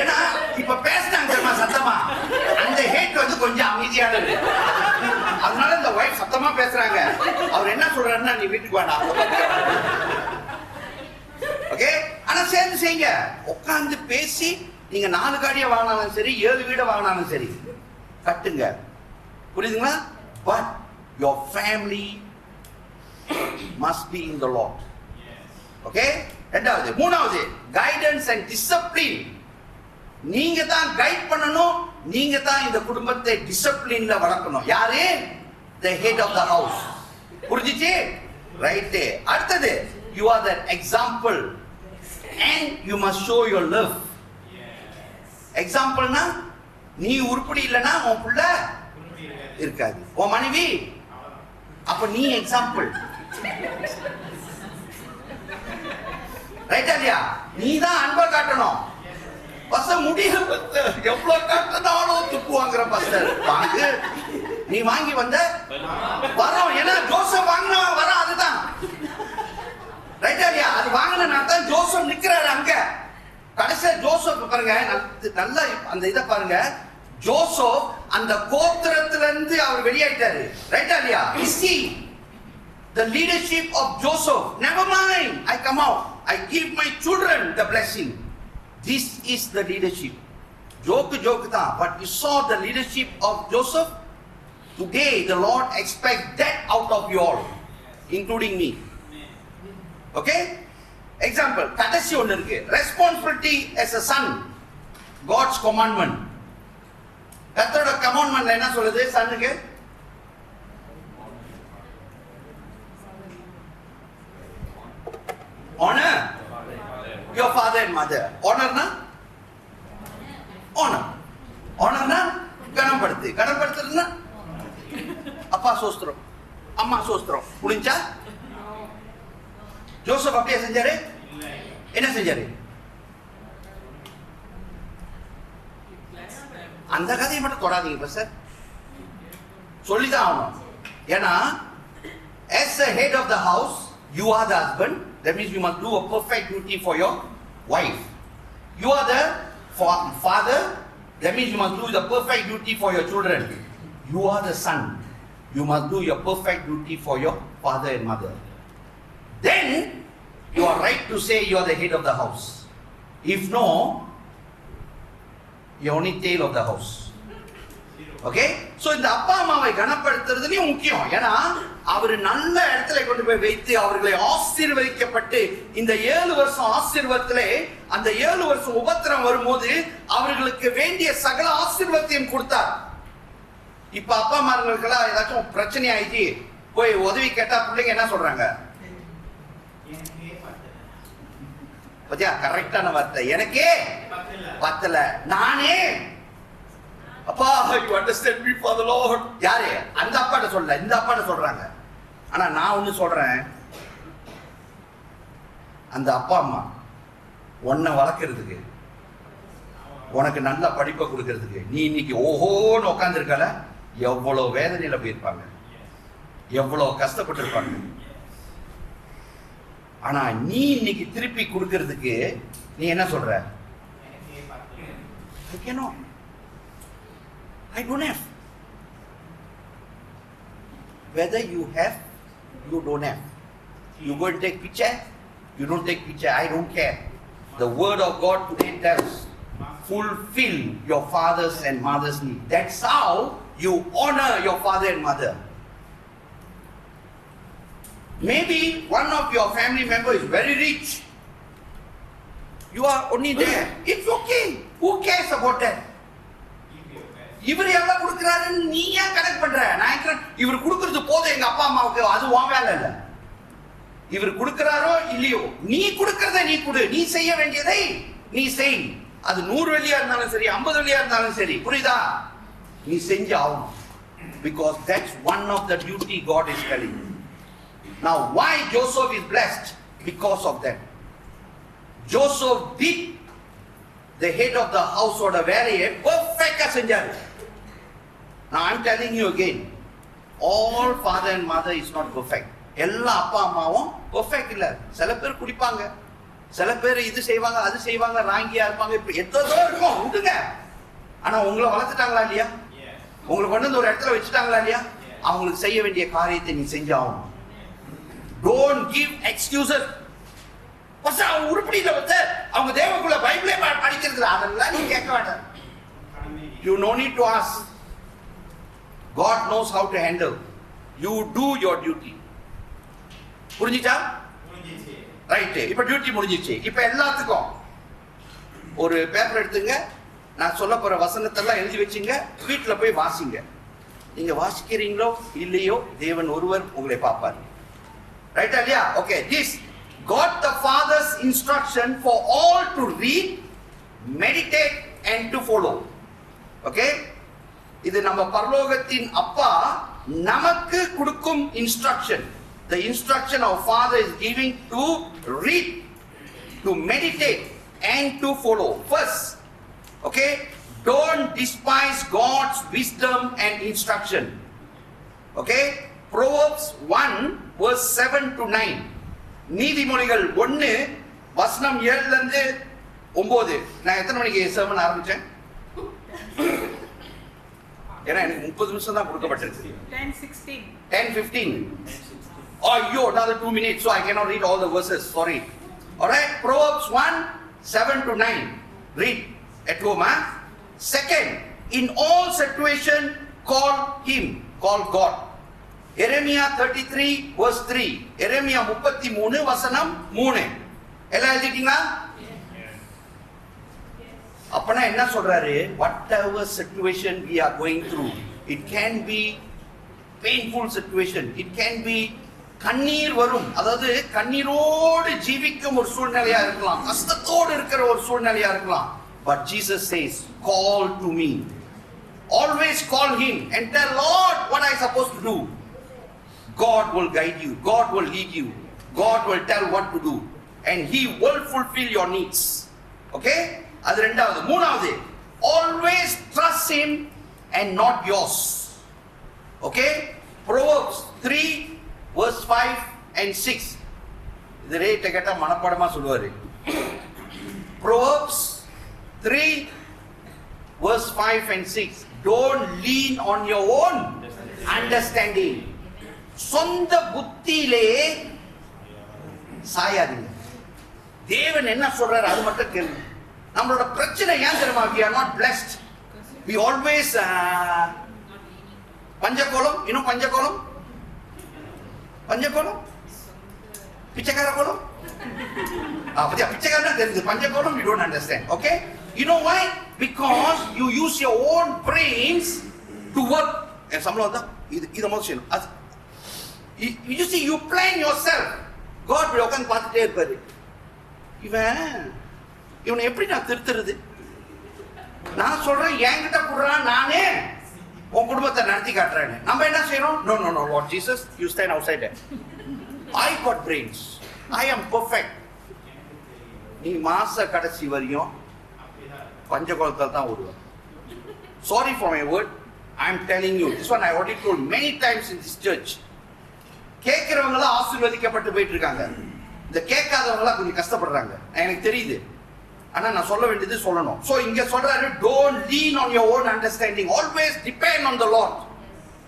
ஏன்னா இப்ப பேசினாங்க சத்தமா, அந்த ஹேட் வந்து கொஞ்சம் அமைதியானது. அதனால இந்த வைஃப் சத்தமா பேசுறாங்க. அவர் என்ன சொல்றாருன்னா, நீ வீட்டுக்கு வேணாம். ஓகே, ஆனா சேர்ந்து செய்யுங்க. உட்கார்ந்து பேசி நீங்க 4 காடியை வாங்கினாலும் சரி, 7 வீடை வாங்கினாலும் சரி, கட்டுங்க. புரியுதுங்களா? But your family must be in the Lord. Okay, ரெண்டாவது. மூணாவது, guidance and discipline. நீங்க தான் கைட் பண்ணணும், நீங்க தான் இந்த குடும்பத்தை டிசிப்ளின்ல வளர்க்கணும். யாரு? The head of the house. புரிஞ்சிச்சு? ரைட். அடுத்தது, you are the example and you must show your love. எக்ஸாம்பிள்னா, நீ உருப்படி இல்லைன்னா உன் புள்ள இருக்காது, உன் மனைவி. அப்ப நீ எக்ஸாம்பிள், ரைட்டா இல்லையா? நீ தான் அன்பை காட்டணும். முடியல, எவ்வளவு காட்டினாலும் துப்புவாங்கிற பஸ்டர் வாங்கு. நீ வாங்கி வந்த வரோம். ஏன்னா ஜோசப் வாங்கினா வரோம், அதுதான் ரைட்டா இல்லையா? அது வாங்கினா தான் ஜோசப் நிக்கிறாரு அங்க. கடைசியா ஜோசப் பாருங்க, நல்லா அந்த இதை பாருங்க. ஜோசப் அந்த கோத்திரத்துல இருந்து அவர் வெளியாயிட்டாரு, ரைட்டா இல்லையா? see the leadership of Joseph. Never mind, I come out, I give my children the blessing. This is the leadership. Joke தான், but you saw the leadership of Joseph. Today the Lord expects that out of you all, including me. Okay? Example, கடைசி ஒன்று இருக்கு. Responsibility as a son. God's commandment. கர்த்தரோட commandment என்ன சொல்லுது சன்னுக்கு? Honor your father father and mother. Honor-na? Honor. Honor-na? கனப்படுத்துறதுன்னா அப்பா சோஸ்திரம், அம்மா சோஸ்திரம். புரிஞ்சா? ஜோசப் அப்படியே செஞ்சாரு? என்ன செஞ்சாரு? அந்த கதையை மட்டும் தொடாதீங்க சார், சொல்லிதான் ஆகணும். ஏன்னா as the head of the house, you are the husband. That means you must do a perfect duty for your wife. You are the father. That means you must do the perfect duty for your children. You are the son. You must do your perfect duty for your father and mother. Then you are right to say you are the head of the house. If no, you are only tail of the house. Okay? So இந்த அப்பா அம்மாவை கனப்படுத்துறதுலயும் முக்கியம். ஏன்னா அவர் நல்ல இடத்துல கொண்டு போய் வைத்து அவர்களை ஆசீர்வதிக்கப்பட்டு இந்த 7 வருஷம் ஆசீர்வாதத்திலே அந்த 7 வருஷம் உபத்திரம் வரும்போது அவர்களுக்கு வேண்டிய சகல ஆசீர்வாதத்தையும் கொடுத்தார். இப்ப அப்பா அம்மார்களுக்கெல்லாம் ஏதாச்சும் பிரச்சனை ஆயிடுச்சு போய் உதவி கேட்டா பிள்ளைங்க என்ன சொல்றாங்க? பத்தியா, கரெக்டான வார்த்தை. எனக்கே பத்தல, நானே. அப்பா, you understand me for the Lord. யாரு? அந்த அப்பாட்ட சொல்ல, இந்த அப்பாட்ட சொல்றாங்க. ஆனா நான் ஒண்ணு சொல்றேன், அந்த அப்பா அம்மா உன்னை வளர்க்கறதுக்கு, உனக்கு நல்ல படிப்பை கொடுக்கறதுக்கு நீ இன்னைக்கு ஓஹோன்னு உட்காந்துருக்கல, எவ்வளவு வேதனையில போயிருப்பாங்க, எவ்வளவு கஷ்டப்பட்டு இருப்பாங்க. ஆனா நீ இன்னைக்கு திருப்பி கொடுக்கறதுக்கு நீ என்ன சொல்ற? I don't have. Whether you have, you don't have. You go and take picture, you don't take picture, I don't care. The word of God today tells, fulfill your father's and mother's need. That's how you honor your father and mother. Maybe one of your family members is very rich. You are only there. It's okay. Who cares about that? இவர் எவ்வளவு கொடுக்கிறாருன்னு நீ ஏன் கனெக்ட் பண்ற? நான் இவர் கொடுக்கறது போதும் எங்க அப்பா அம்மாவுக்கு, அது உன் வேலை இல்ல. இவர் கொடுக்கிறாரோ இல்லையோ, நீ கொடுக்கறத நீ கொடு, நீ செய்ய வேண்டியதை நீ செய். அது 100 வெள்ளியா இருந்தாலும் சரி, 50 வெள்ளியா இருந்தாலும் சரி, புரியுதா? நீ செஞ்சு ஆகணும். Because that's one of the duty God is telling you. Now why Joseph is blessed? Because of that. Joseph did the head of the household a very perfect செஞ்சாரு. Now I'm telling you again, all father and mother is not perfect. எல்லா அப்பா அம்மாவும் பெர்ஃபெக்ட் இல்ல. சில பேர் குடிப்பாங்க, சில பேர் இது செய்வாங்க, அது செய்வாங்க, ராங்கியா இருப்பாங்க, இப்ப எதோ இருக்கும், விடுங்க. ஆனா உங்களை வளர்த்துட்டாங்களா இல்லையா? உங்களை கொண்டு வந்து ஒரு இடத்துல வச்சுட்டாங்களா இல்லையா? அவங்களுக்கு செய்ய வேண்டிய காரியத்தை நீ செஞ்சாகணும். Don't give excuses. பசங்க அவங்க உருப்படியில வந்து அவங்க தேவக்குள்ள பைபிளே படிக்கிறது, அதெல்லாம் நீ கேட்க வேண்டாம். You no need to ask. God knows how to handle. You do your duty. புரிஞ்சுச்சா? ரைட். இப்ப டியூட்டி முடிஞ்சிச்சு. இப்ப எல்லாத்துக்கும் ஒரு பேப்பர் எடுத்துங்க, நான் சொல்ல போற வசனத்தெல்லாம் எழுதி வச்சுங்க, வீட்டுல போய் வாசிங்க. நீங்க வாசிக்கிறீங்களோ இல்லையோ தேவன் ஒருவர் உங்களை பார்ப்பார். ரைட்டா இல்லையா? Okay. This got the father's instruction for all to read, meditate and to follow. Okay? இது நம்ம பரலோகத்தின் அப்பா நமக்கு கொடுக்கும் instruction. The instruction our father is giving to read, to meditate and to follow. First, okay, don't despise God's wisdom and instruction. Okay? Proverbs 1 verse 7 to 9. நீதிமொழிகள் 1 வசனம் 7 ல இருந்து 9. நான் எத்தனை மணிக்கு சர்மன் ஆரம்பிச்சேன்? ஏன்னா எனக்கு 30 நிமிஷம் தான் கொடுக்கப்பட்டிருக்கு. 10:15. Oh, you another 2 minutes, so I cannot read all the verses. Sorry. All right. Proverbs 1 7 to 9. Read at home. Second, in all situation, call Him, call God. Jeremiah 33 verse 3. Jeremiah 33 வசனம் 3. எல்லாம் எழுதிட்டீங்களா? அப்பனா என்ன சொல்றாரு? Whatever situation we are going through, it can be painful situation, it can be கண்ணீர் வரும். அதாவது கண்ணீரோடு ஜீவிக்கும் ஒரு சூழ்நிலையா இருக்கலாம், கஷ்டத்தோடு இருக்கிற ஒரு சூழ்நிலையா இருக்கலாம். But Jesus says, call to me. Always call him and tell, Lord, what I supposed to do. God will guide you. God will lead you. God will tell what to do. And he will fulfill your needs. Okay? அது ரெண்டாவது. மூணாவது, always trust him and not yours. Okay? Proverbs 3 verse 5 and 6. இது ரேட்ட கேட்டா மனப்பாடமா சொல்லுவாரு. Proverbs 3 verse 5 and 6. Don't lean on your own understanding. சொந்த புத்தியிலே சாயாதீங்க. தேவன் என்ன சொல்றாரு அது மட்டும் கேளுங்க. நம்மளோட பிரச்சனை ஏன் தெரியுமா? We are not blessed. We always பஞ்சகோலம், இன்னும் பஞ்சகோலம் பிச்சைக்கார கோலம். பிச்சைக்காரன் தெரியுது, பஞ்சகோலம் you don't understand. Okay? You know why? Because you use your own brains to work. என் சம்பளம் தான் இதை முதல் செய்யணும். You see, you plan yourself. God will உட்காந்து பார்த்துட்டே இருப்பாரு. இவனை எப்படி நான் திருத்துறது? நான் சொல்றேன் என்கிட்ட கொடுறான், நானே உன் குடும்பத்தை நடத்தி காட்டுறேன். நம்ம என்ன செய்யறோம்? No, Lord Jesus, you stand outside there. I got brains. I am perfect. நீ மாச கடைசி வரையும் பஞ்சகோலத்தில் தான் ஓடுவ. Sorry for my word. I am telling you. This one I already told many times in this church. கேட்கிறவங்க எல்லாம் ஆசீர்வதிக்கப்பட்டு போயிட்டு இருக்காங்க. இந்த கேட்காதவங்க எல்லாம் கொஞ்சம் கஷ்டப்படுறாங்க. எனக்கு தெரியுது. ஆனா நான் சொல்ல வேண்டியது சொல்லணும். So இங்க சொல்றாரு, don't lean on your own understanding. Always depend on the Lord.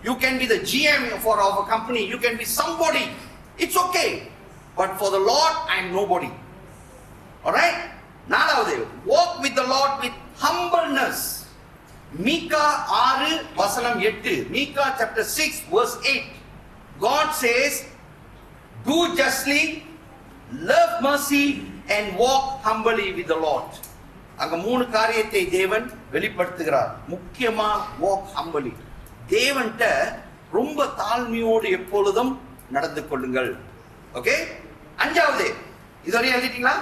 You can be the GM for our company. You can be somebody. It's okay. But for the Lord, I am nobody. Alright? நாலாவது, walk with the Lord with humbleness. மீகா 6 வசனம் 8. மீகா chapter 6 verse 8. God says, do justly, love mercy and walk humbly with the Lord. அங்க மூணு காரியத்தை தேவன் வெளிப்படுத்துகிறார். முக்கியமா walk humbly. தேவன்ட்ட ரொம்ப தாழ்மையோடு எப்பொழுதும் நடந்து கொள்ளுங்கள். ஓகே? அஞ்சாவது, இதுவரை எழுதிட்டீங்களா?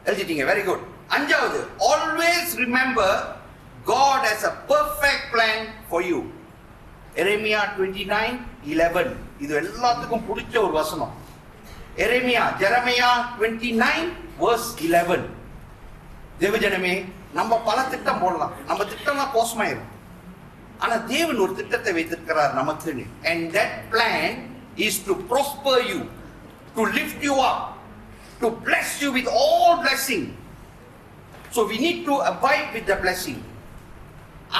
எழுதிட்டீங்க, வெரி குட். அஞ்சாவது, always remember God has a perfect plan for you. எரேமியா 29:11. இது எல்லாத்துக்கும் பிடிச்ச ஒரு வசனம். Jeremiah 29 verse 11. தேவஜனமே, நம்ம பல திட்டம் போடலாம், நம்ம திட்டம்லாம் கோசமாயிரும். ஆனா தேவன் ஒரு திட்டத்தை வைத்திருக்கிறார் நமக்குன்னு. And that plan is to prosper you, to lift you up, to bless you with all blessing. So we need to abide with the blessing.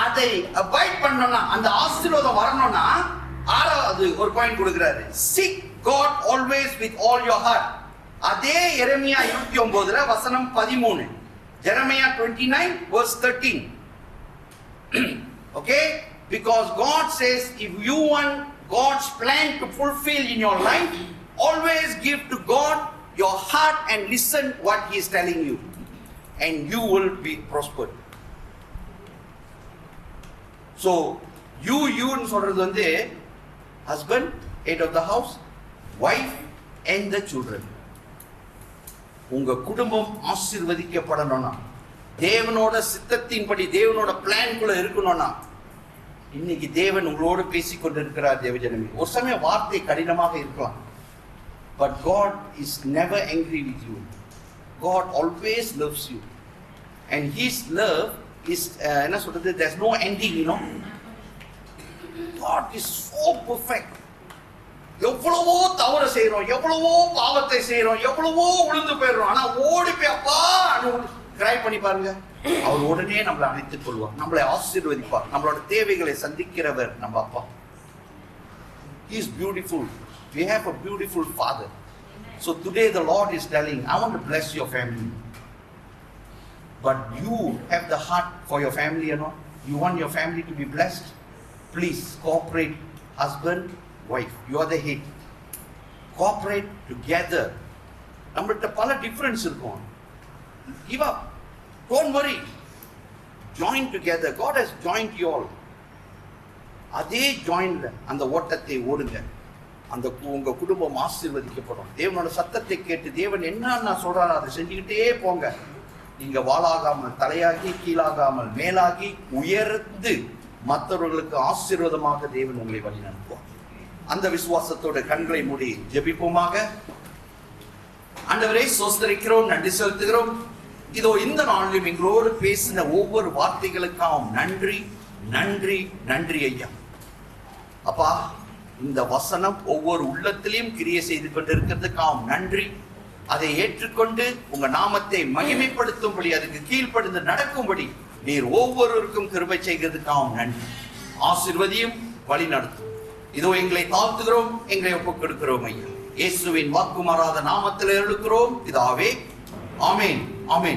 அதை abide பண்ணனும்னா, அந்த ஆசீர்வாதம் வரணும்னா, ஆறாவது ஒரு பாயிண்ட் கொடுக்கிறாரு. Seek God always with all your heart. அதே எரேமியா 29ல வசனம் 13. Jeremiah 29 verse 13. Okay? Because God says, if you want God's plan to fulfill in your life, always give to God your heart and listen what He is telling you, and you will be prospered. So, you சொல்றது வந்து husband, head of the house, wife and the children. உங்க குடும்பம் ஆசீர்வதிக்கப்படணும்னா, தேவனோட சித்தத்தின்படி தேவனோட பிளான்குள்ள இருக்கணும்னா, இன்னைக்கு தேவன் உங்களோடு பேசிக் கொண்டிருக்கிறார். தேவஜனமே, ஒரு சமயம் வார்த்தை கடினமாக இருக்கலாம், but God is never angry with you. God always loves you, and His love is என்ன சொல்றது, there's no ending, you know. God is so perfect. எவ்வளவோ தவறு செய்யறோம், எவ்வளவோ பாவத்தை செய்யறோம், எவ்வளவோ உளுந்து போயிடுறோம். ஆனா ஓடி போய் அப்பா கிரை பண்ணி பாருங்க, அவர் உடனே நம்மளை அணைத்துக் கொள்வார், நம்மளை ஆசீர்வதிப்பார். நம்மளோட தேவைகளை சந்திக்கிறவர் நம்ம அப்பா. He is beautiful. We have a beautiful Father. So today the Lord is telling, I want to bless your family. But you have the heart for your family, you know. You want your family to be blessed. Please cooperate, husband, wife. You are the head. Cooperate together. நம்மள்ட்ட பல டிஃபரன்ஸ் இருக்கும். Give up. Don't worry. Join together. God has joined you all. அதே ஜாயின்ல அந்த ஓட்டத்தை ஓடுங்க. உங்க குடும்பம் ஆசீர்வதிக்கப்படும். தேவனோட சத்தத்தை கேட்டு தேவன் என்ன சொல்றாரோ அதை செஞ்சுக்கிட்டே போங்க. நீங்க வாளாகாமல் தலையாகி, கீழாகாமல் மேலாகி, உயர்ந்து மற்றவர்களுக்கு ஆசீர்வாதமாக தேவன் உங்களை வழி நடத்துவார். அந்த விசுவாசத்தோட கண்களை மூடி ஜெபிப்போமாக. ஆண்டவரே, ஸ்தோத்திரிக்கிறோம், நன்றி செலுத்துகிறோம். இதோ இந்த நாளிலும் எங்களோடு பேசின ஒவ்வொரு வார்த்தைகளுக்காகவும் நன்றி நன்றி நன்றி ஐயா. அப்பா, இந்த வசனம் ஒவ்வொரு உள்ளத்திலையும் கிரியை செய்து கொண்டிருக்கிறதுக்காகவும் நன்றி. அதை ஏற்றுக்கொண்டு உங்க நாமத்தை மகிமைப்படுத்தும்படி, அதுக்கு கீழ்ப்படிந்து நடக்கும்படி நீர் ஒவ்வொருவருக்கும் கிருபை செய்கிறதுக்காகவும் நன்றி. ஆசீர்வதியும், வழி நடத்தும். இதோ எங்களை தாழ்த்துகிறோம், எங்களை ஒப்புக் கொடுக்கிறோம் ஐயா. இயேசுவின் வாக்கு மாறாத நாமத்தில் எழுக்கிறோம் பிதாவே. ஆமென், ஆமென்.